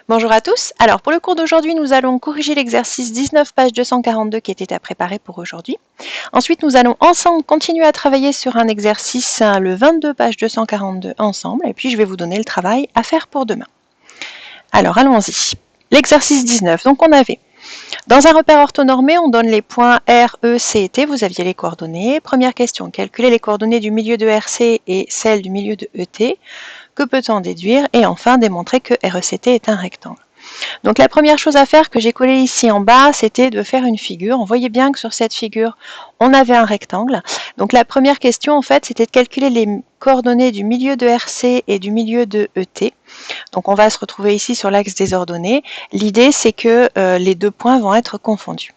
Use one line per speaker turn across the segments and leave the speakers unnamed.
Bonjour à tous. Alors pour le cours d'aujourd'hui, nous allons corriger l'exercice 19, page 242 qui était à préparer pour aujourd'hui. Ensuite, nous allons ensemble continuer à travailler sur un exercice, le 22, page 242 ensemble. Et puis, je vais vous donner le travail à faire pour demain. Alors, allons-y. L'exercice 19. Donc, on avait, dans un repère orthonormé, on donne les points R, E, C et T. Vous aviez les coordonnées. Première question, calculer les coordonnées du milieu de RC et celles du milieu de ET. Que peut-on déduire? Et enfin, démontrer que RECT est un rectangle. Donc la première chose à faire que j'ai collée ici en bas, c'était de faire une figure. On voyait bien que sur cette figure, on avait un rectangle. Donc la première question, en fait, c'était de calculer les coordonnées du milieu de RC et du milieu de ET. Donc on va se retrouver ici sur l'axe des ordonnées. L'idée, c'est que les deux points vont être confondus.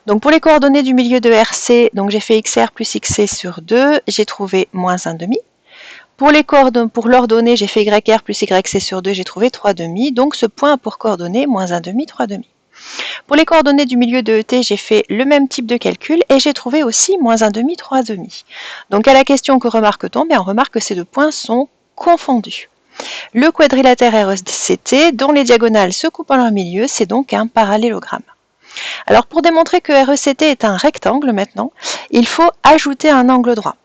Donc pour les coordonnées du milieu de RC, donc j'ai fait XR plus XC sur 2, j'ai trouvé moins 1,5. Pour l'ordonnée, j'ai fait YR plus YC sur 2, j'ai trouvé 3,5. Donc ce point a pour coordonnées moins 1,5, 3,5. Pour les coordonnées du milieu de ET, j'ai fait le même type de calcul et j'ai trouvé aussi moins 1,5, 3,5. Donc à la question que remarque-t-on? On remarque que ces deux points sont confondus. Le quadrilatère RECT, dont les diagonales se coupent en leur milieu, c'est donc un parallélogramme. Alors pour démontrer que RECT est un rectangle maintenant, il faut ajouter un angle droit.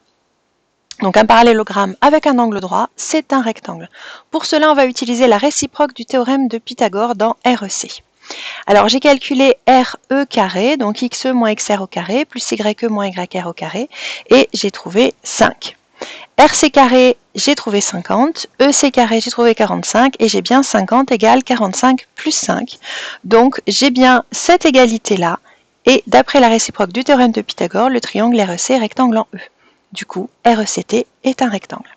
Donc un parallélogramme avec un angle droit, c'est un rectangle. Pour cela, on va utiliser la réciproque du théorème de Pythagore dans REC. Alors j'ai calculé RE carré, donc XE moins XR au carré, plus YE moins YR au carré, et j'ai trouvé 5. RC carré, j'ai trouvé 50, EC carré, j'ai trouvé 45, et j'ai bien 50 égale 45 plus 5. Donc j'ai bien cette égalité-là, et d'après la réciproque du théorème de Pythagore, le triangle REC est rectangle en E. Du coup, RECT est un rectangle.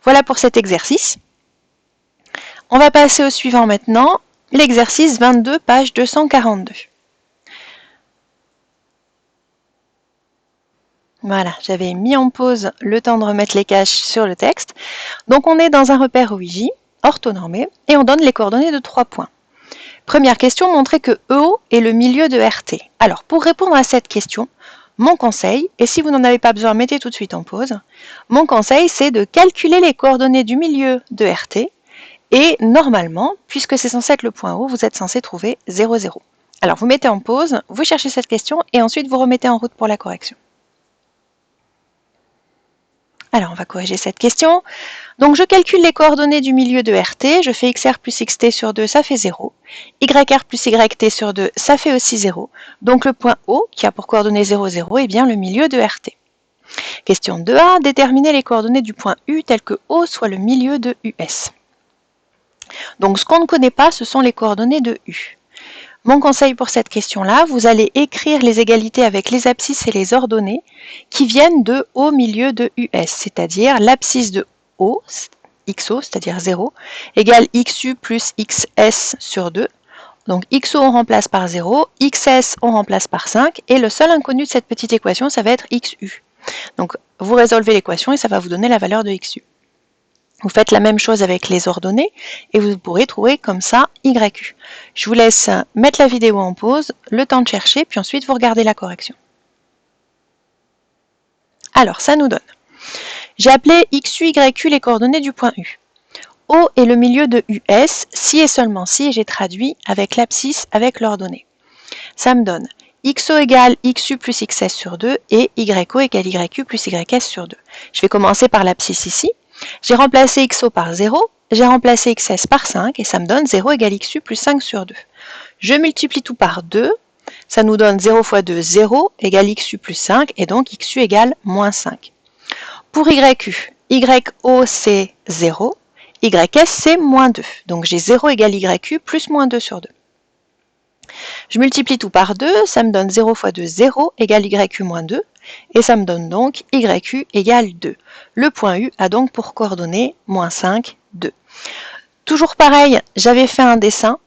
Voilà pour cet exercice. On va passer au suivant maintenant, l'exercice 22, page 242. Voilà, j'avais mis en pause le temps de remettre les caches sur le texte. Donc on est dans un repère OIJ, orthonormé, et on donne les coordonnées de 3 points. Première question, montrer que EO est le milieu de RT. Alors, pour répondre à cette question, mon conseil, et si vous n'en avez pas besoin, mettez tout de suite en pause, mon conseil, c'est de calculer les coordonnées du milieu de RT, et normalement, puisque c'est censé être le point O, vous êtes censé trouver 0, 0. Alors, vous mettez en pause, vous cherchez cette question, et ensuite vous remettez en route pour la correction. Alors, on va corriger cette question. Donc, je calcule les coordonnées du milieu de RT. Je fais XR plus XT sur 2, ça fait 0. YR plus YT sur 2, ça fait aussi 0. Donc, le point O, qui a pour coordonnées 0, 0, est bien le milieu de RT. Question 2a, déterminer les coordonnées du point U tel que O soit le milieu de US. Donc, ce qu'on ne connaît pas, ce sont les coordonnées de U. Mon conseil pour cette question-là, vous allez écrire les égalités avec les abscisses et les ordonnées qui viennent de O milieu de US, c'est-à-dire l'abscisse de O, XO, c'est-à-dire 0, égale XU plus XS sur 2. Donc XO on remplace par 0, XS on remplace par 5, et le seul inconnu de cette petite équation, ça va être XU. Donc vous résolvez l'équation et ça va vous donner la valeur de XU. Vous faites la même chose avec les ordonnées et vous pourrez trouver comme ça YU. Je vous laisse mettre la vidéo en pause, le temps de chercher, puis ensuite vous regardez la correction. Alors, ça nous donne. J'ai appelé XU, YU les coordonnées du point U. O est le milieu de US, si et seulement si, et j'ai traduit avec l'abscisse avec l'ordonnée. Ça me donne XO égale XU plus XS sur 2 et YO égale YU plus YS sur 2. Je vais commencer par l'abscisse ici. J'ai remplacé XO par 0, j'ai remplacé XS par 5 et ça me donne 0 égale XU plus 5 sur 2. Je multiplie tout par 2, ça nous donne 0 fois 2, 0 égale XU plus 5 et donc XU égale moins 5. Pour YU, YO c'est 0, YS c'est moins 2. Donc j'ai 0 égale YU plus moins 2 sur 2. Je multiplie tout par 2, ça me donne 0 fois 2, 0 égale YU moins 2. Et ça me donne donc YU égale 2. Le point U a donc pour coordonnées moins 5, 2. Toujours pareil, j'avais fait un dessin,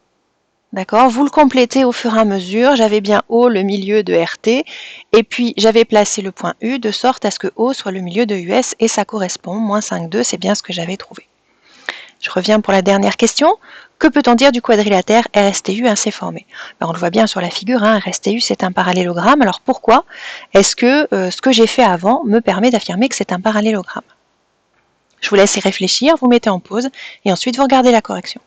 d'accord? Vous le complétez au fur et à mesure. J'avais bien O, le milieu de RT, et puis j'avais placé le point U de sorte à ce que O soit le milieu de US, et ça correspond, moins 5, 2, c'est bien ce que j'avais trouvé. Je reviens pour la dernière question. Que peut-on dire du quadrilatère RSTU ainsi formé? On le voit bien sur la figure, RSTU c'est un parallélogramme. Alors pourquoi est-ce que ce que j'ai fait avant me permet d'affirmer que c'est un parallélogramme? Je vous laisse y réfléchir, vous mettez en pause et ensuite vous regardez la correction.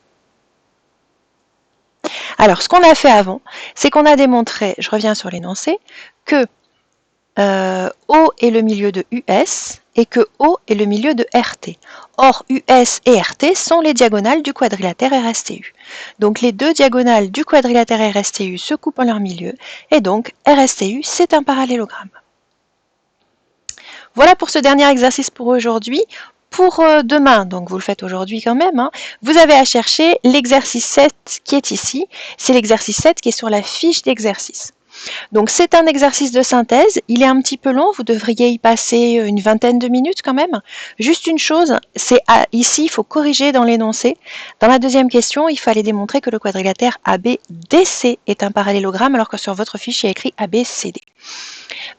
Alors, ce qu'on a fait avant, c'est qu'on a démontré, je reviens sur l'énoncé, que O est le milieu de US et que O est le milieu de RT. Or, US et RT sont les diagonales du quadrilatère RSTU. Donc, les deux diagonales du quadrilatère RSTU se coupent en leur milieu, et donc RSTU, c'est un parallélogramme. Voilà pour ce dernier exercice pour aujourd'hui. Pour demain, donc vous le faites aujourd'hui quand même, hein, vous avez à chercher l'exercice 7 qui est ici. C'est l'exercice 7 qui est sur la fiche d'exercice. Donc c'est un exercice de synthèse, il est un petit peu long, vous devriez y passer une vingtaine de minutes quand même. Juste une chose, c'est ici, il faut corriger dans l'énoncé. Dans la deuxième question, il fallait démontrer que le quadrilatère ABDC est un parallélogramme, alors que sur votre fiche, il y a écrit ABCD.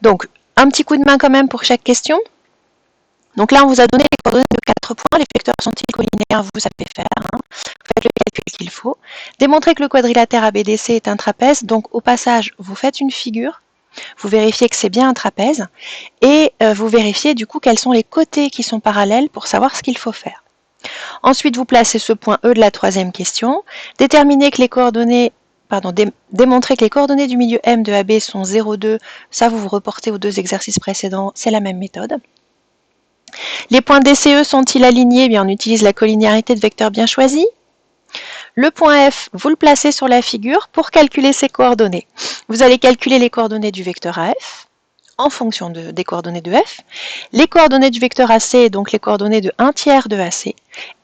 Donc, un petit coup de main quand même pour chaque question. Donc là, on vous a donné les coordonnées de 4 points. Les vecteurs sont-ils collinéaires? Vous savez faire. Hein. Faites le calcul qu'il faut. Démontrez que le quadrilatère ABDC est un trapèze. Donc au passage, vous faites une figure. Vous vérifiez que c'est bien un trapèze. Et vous vérifiez du coup quels sont les côtés qui sont parallèles pour savoir ce qu'il faut faire. Ensuite, vous placez ce point E de la troisième question. Déterminez que les coordonnées... démontrer que les coordonnées du milieu M de AB sont 0, 2. Ça, vous vous reportez aux deux exercices précédents. C'est la même méthode. Les points DCE sont-ils alignés? Eh bien, on utilise la collinéarité de vecteurs bien choisis. Le point F, vous le placez sur la figure pour calculer ses coordonnées. Vous allez calculer les coordonnées du vecteur AF en fonction des coordonnées de F, les coordonnées du vecteur AC, donc les coordonnées de 1/3 de AC,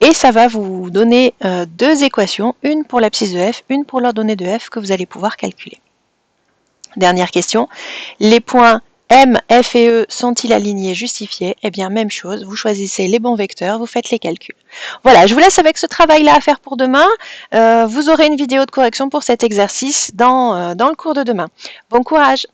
et ça va vous donner deux équations, une pour l'abscisse de F, une pour l'ordonnée de F que vous allez pouvoir calculer. Dernière question, les points M, F et E sont-ils alignés, justifiés? Eh bien, même chose, vous choisissez les bons vecteurs, vous faites les calculs. Voilà, je vous laisse avec ce travail-là à faire pour demain. Vous aurez une vidéo de correction pour cet exercice dans le cours de demain. Bon courage!